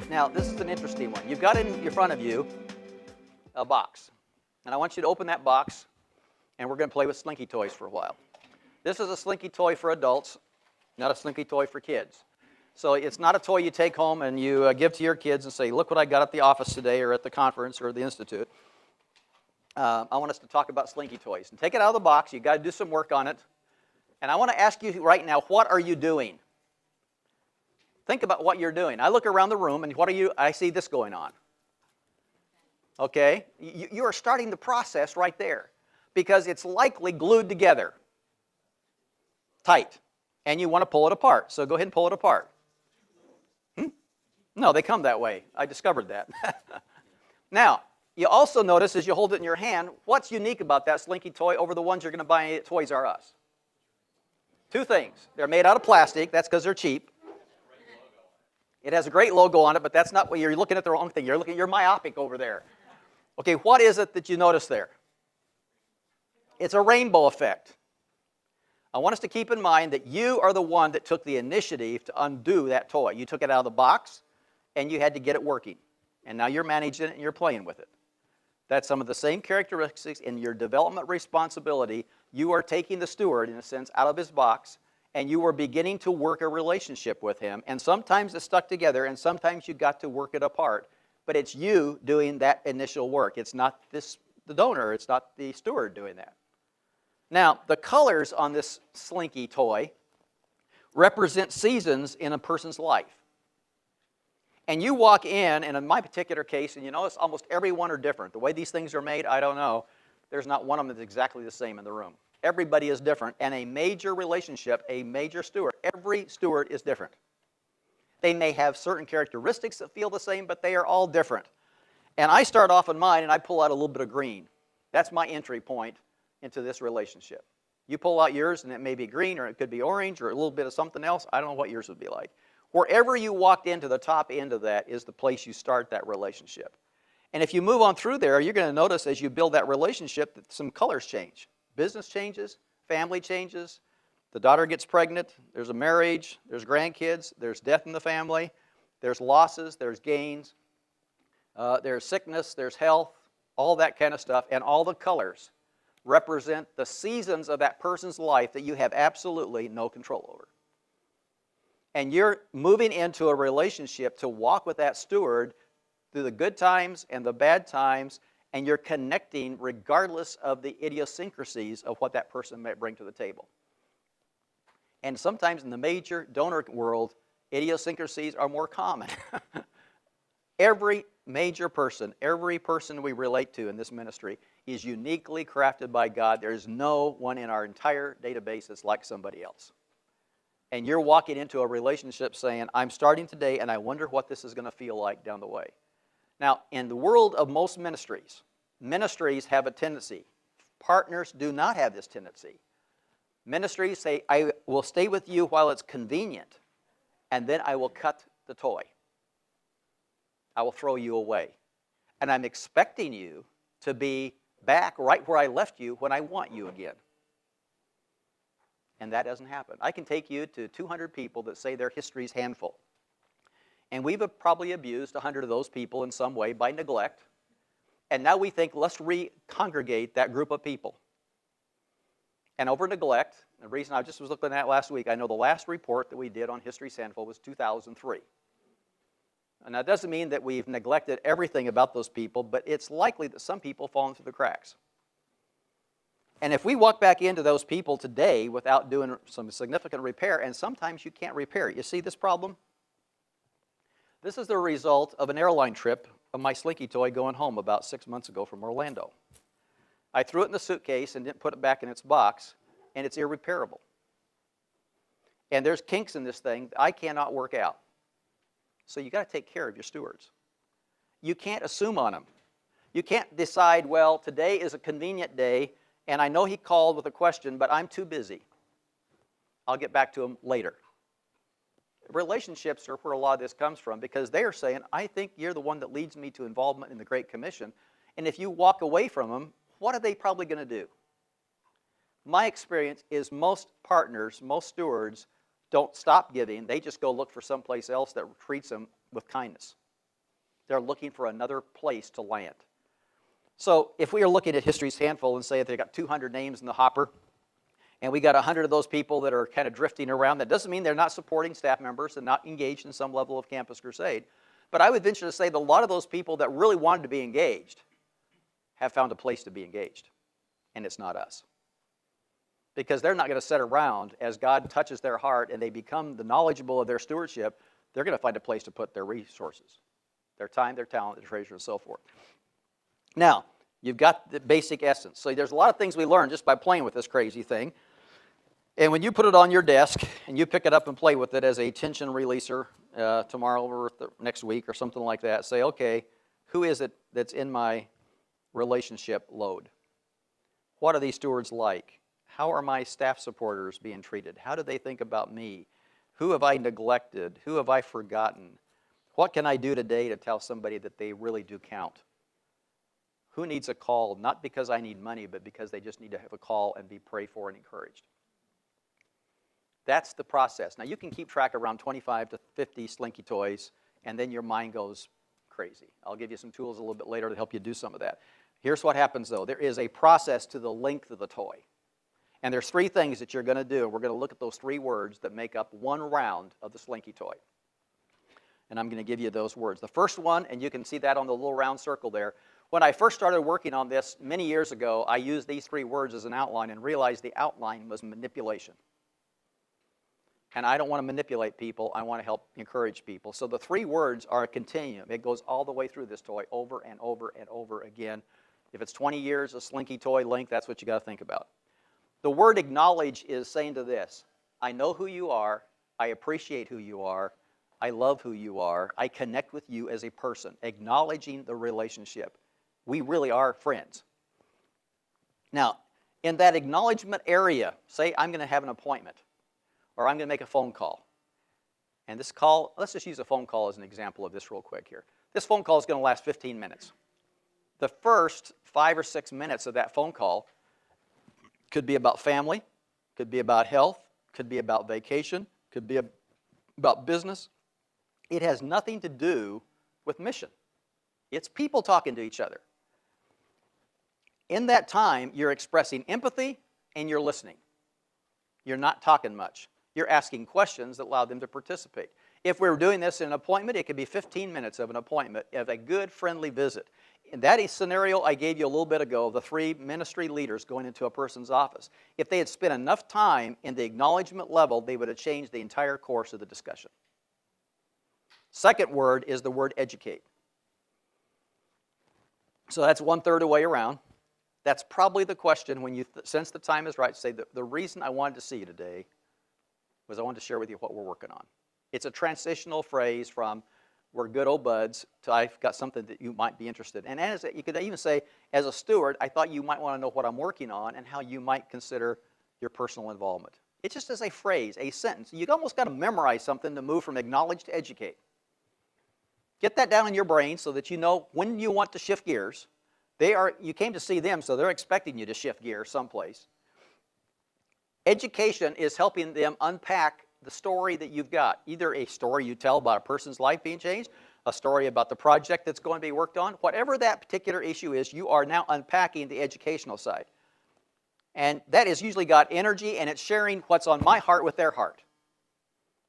Now, this is an interesting one. You've got in front of you a box. And I want you to open that box, and we're going to play with Slinky toys for a while. This is a Slinky toy for adults, not a Slinky toy for kids. So it's not a toy you take home and you give to your kids and say, look what I got at the office today or at the conference or the institute. I want us to talk about Slinky toys. And take it out of the box. You've got to do some work on it. And I want to ask you right now, what are you doing? Think about what you're doing. I look around the room, and I see this going on. Okay? You are starting the process right there because it's likely glued together tight, and you want to pull it apart. So go ahead and pull it apart. No, they come that way. I discovered that. Now, you also notice as you hold it in your hand, what's unique about that Slinky toy over the ones you're going to buy at Toys R Us? Two things. They're made out of plastic. That's because they're cheap. It has a great logo on it, but that's not what you're looking at the wrong thing. You're myopic over there. Okay, what is it that you notice there? It's a rainbow effect. I want us to keep in mind that you are the one that took the initiative to undo that toy. You took it out of the box, and you had to get it working. And now you're managing it, and you're playing with it. That's some of the same characteristics in your development responsibility. You are taking the steward, in a sense, out of his box, and you are beginning to work a relationship with him. And sometimes it's stuck together, and sometimes you've got to work it apart. But it's you doing that initial work. It's not the donor. It's not the steward doing that. Now, the colors on this Slinky toy represent seasons in a person's life. And you walk in, and in my particular case, and you notice almost every one are different. The way these things are made, I don't know. There's not one of them that's exactly the same in the room. Everybody is different. And a major relationship, a major steward, every steward is different. They may have certain characteristics that feel the same, but they are all different. And I start off in mine, and I pull out a little bit of green. That's my entry point into this relationship. You pull out yours, and it may be green, or it could be orange, or a little bit of something else. I don't know what yours would be like. Wherever you walked into the top end of that is the place you start that relationship. And if you move on through there, you're going to notice as you build that relationship that some colors change. Business changes, family changes, the daughter gets pregnant, there's a marriage, there's grandkids, there's death in the family, there's losses, there's gains, there's sickness, there's health, all that kind of stuff, and all the colors represent the seasons of that person's life that you have absolutely no control over. And you're moving into a relationship to walk with that steward through the good times and the bad times, and you're connecting regardless of the idiosyncrasies of what that person might bring to the table. And sometimes in the major donor world, idiosyncrasies are more common. Every major person, every person we relate to in this ministry is uniquely crafted by God. There is no one in our entire database that's like somebody else. And you're walking into a relationship saying, I'm starting today, and I wonder what this is going to feel like down the way. Now, in the world of most ministries, ministries have a tendency. Partners do not have this tendency. Ministries say, I will stay with you while it's convenient, and then I will cut the toy. I will throw you away. And I'm expecting you to be back right where I left you when I want you again. And that doesn't happen. I can take you to 200 people that say their history's handful. And we've probably abused 100 of those people in some way by neglect. And now we think, let's re-congregate that group of people. And over neglect, the reason I just was looking at last week, I know the last report that we did on History's Handful was 2003. And that doesn't mean that we've neglected everything about those people, but it's likely that some people fall into the cracks. And if we walk back into those people today without doing some significant repair, and sometimes you can't repair it. You see this problem? This is the result of an airline trip of my Slinky toy going home about 6 months ago from Orlando. I threw it in the suitcase and didn't put it back in its box, and it's irreparable. And there's kinks in this thing that I cannot work out. So you got to take care of your stewards. You can't assume on them. You can't decide, well, today is a convenient day, and I know he called with a question, but I'm too busy. I'll get back to him later. Relationships are where a lot of this comes from because they are saying, I think you're the one that leads me to involvement in the Great Commission. And if you walk away from them, what are they probably going to do? My experience is most partners, most stewards, don't stop giving. They just go look for someplace else that treats them with kindness. They're looking for another place to land. So if we are looking at History's Handful and say they've got 200 names in the hopper, and we got 100 of those people that are kind of drifting around, that doesn't mean they're not supporting staff members and not engaged in some level of Campus Crusade. But I would venture to say that a lot of those people that really wanted to be engaged have found a place to be engaged, and it's not us. Because they're not going to sit around as God touches their heart and they become the knowledgeable of their stewardship. They're going to find a place to put their resources, their time, their talent, their treasure, and so forth. Now, you've got the basic essence. So there's a lot of things we learn just by playing with this crazy thing. And when you put it on your desk and you pick it up and play with it as a tension releaser tomorrow or next week or something like that, say, okay, who is it that's in my relationship load? What are these stewards like? How are my staff supporters being treated? How do they think about me? Who have I neglected? Who have I forgotten? What can I do today to tell somebody that they really do count? Who needs a call, not because I need money, but because they just need to have a call and be prayed for and encouraged? That's the process. Now, you can keep track of around 25 to 50 Slinky toys, and then your mind goes crazy. I'll give you some tools a little bit later to help you do some of that. Here's what happens, though. There is a process to the length of the toy. And there's three things that you're going to do. We're going to look at those three words that make up one round of the Slinky toy. And I'm going to give you those words. The first one, and you can see that on the little round circle there. When I first started working on this many years ago, I used these three words as an outline and realized the outline was manipulation. And I don't want to manipulate people. I want to help encourage people. So the three words are a continuum. It goes all the way through this toy over and over and over again. If it's 20 years of Slinky toy length, that's what you got to think about. The word acknowledge is saying to this, I know who you are, I appreciate who you are, I love who you are, I connect with you as a person, acknowledging the relationship. We really are friends. Now, in that acknowledgement area, say I'm going to have an appointment, or I'm going to make a phone call. And this call, let's just use a phone call as an example of this real quick here. This phone call is going to last 15 minutes. The first 5 or 6 minutes of that phone call could be about family, could be about health, could be about vacation, could be about business. It has nothing to do with mission. It's people talking to each other. In that time, you're expressing empathy and you're listening. You're not talking much. You're asking questions that allow them to participate. If we were doing this in an appointment, it could be 15 minutes of an appointment of a good, friendly visit. In that scenario I gave you a little bit ago, the 3 ministry leaders going into a person's office, if they had spent enough time in the acknowledgement level, they would have changed the entire course of the discussion. Second word is the word educate. So that's 1/3 of the way around. That's probably the question when you sense the time is right to say the reason I wanted to see you today was I wanted to share with you what we're working on. It's a transitional phrase from we're good old buds to I've got something that you might be interested in. And as you could even say, as a steward, I thought you might want to know what I'm working on and how you might consider your personal involvement. It just is a phrase, a sentence. You almost got to memorize something to move from acknowledge to educate. Get that down in your brain so that you know when you want to shift gears. You came to see them, so they're expecting you to shift gears someplace. Education is helping them unpack the story that you've got. Either a story you tell about a person's life being changed, a story about the project that's going to be worked on. Whatever that particular issue is, you are now unpacking the educational side. And that has usually got energy, and it's sharing what's on my heart with their heart.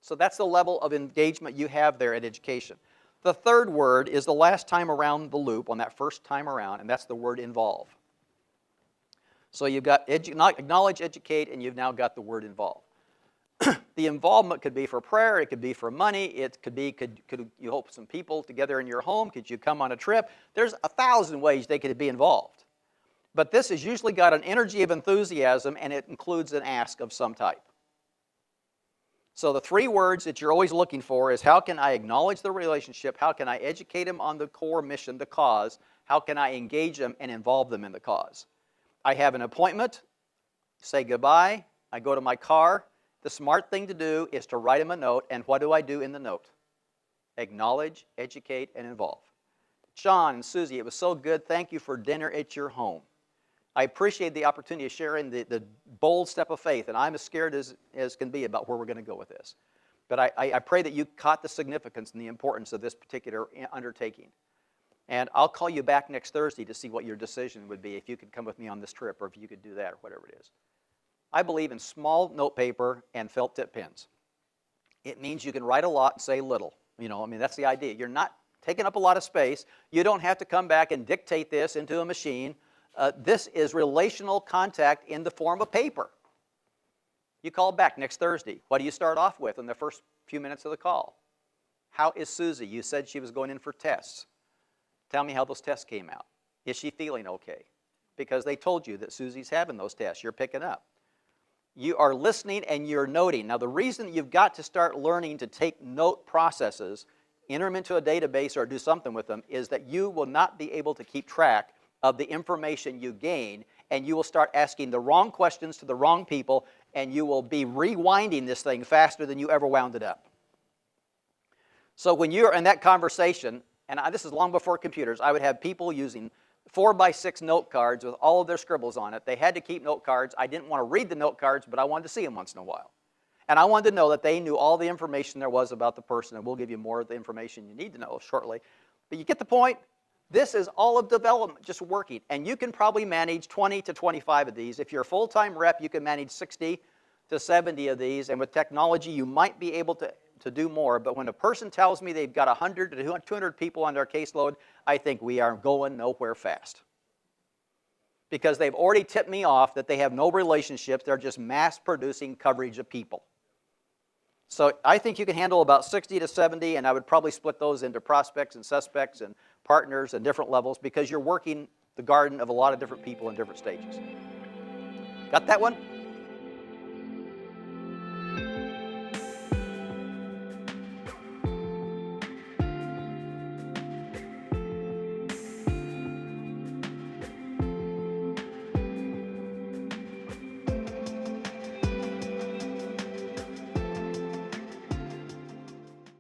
So that's the level of engagement you have there at education. The third word is the last time around the loop on that first time around, and that's the word involve. So you've got acknowledge, educate, and you've now got the word involve. The involvement could be for prayer, it could be for money, it could be, could you hope some people together in your home, could you come on a trip? There's 1,000 ways they could be involved. But this has usually got an energy of enthusiasm, and it includes an ask of some type. So the 3 words that you're always looking for is how can I acknowledge the relationship, how can I educate them on the core mission, the cause, how can I engage them and involve them in the cause. I have an appointment, say goodbye, I go to my car. The smart thing to do is to write them a note, and what do I do in the note? Acknowledge, educate, and involve. John and Susie, it was so good. Thank you for dinner at your home. I appreciate the opportunity of sharing the bold step of faith, and I'm as scared as can be about where we're going to go with this. But I pray that you caught the significance and the importance of this particular undertaking. And I'll call you back next Thursday to see what your decision would be, if you could come with me on this trip or if you could do that or whatever it is. I believe in small note paper and felt tip pens. It means you can write a lot and say little. You know, I mean, that's the idea. You're not taking up a lot of space. You don't have to come back and dictate this into a machine. This is relational contact in the form of paper. You call back next Thursday. What do you start off with in the first few minutes of the call? How is Susie? You said she was going in for tests. Tell me how those tests came out. Is she feeling okay? Because they told you that Susie's having those tests. You're picking up. You are listening and you're noting. Now, the reason you've got to start learning to take note processes, enter them into a database or do something with them, is that you will not be able to keep track of the information you gain, and you will start asking the wrong questions to the wrong people, and you will be rewinding this thing faster than you ever wound it up. So when you're in that conversation, and this is long before computers, I would have people using 4x6 note cards with all of their scribbles on it. They had to keep note cards. I didn't want to read the note cards, but I wanted to see them once in a while. And I wanted to know that they knew all the information there was about the person, and we'll give you more of the information you need to know shortly. But you get the point? This is all of development just working, and you can probably manage 20 to 25 of these. If you're a full-time rep, you can manage 60 to 70 of these, and with technology, you might be able to do more. But when a person tells me they've got 100 to 200 people on their caseload, I think we are going nowhere fast. Because they've already tipped me off that they have no relationships. They're just mass-producing coverage of people. So I think you can handle about 60 to 70, and I would probably split those into prospects and suspects and partners and different levels, because you're working the garden of a lot of different people in different stages. Got that one?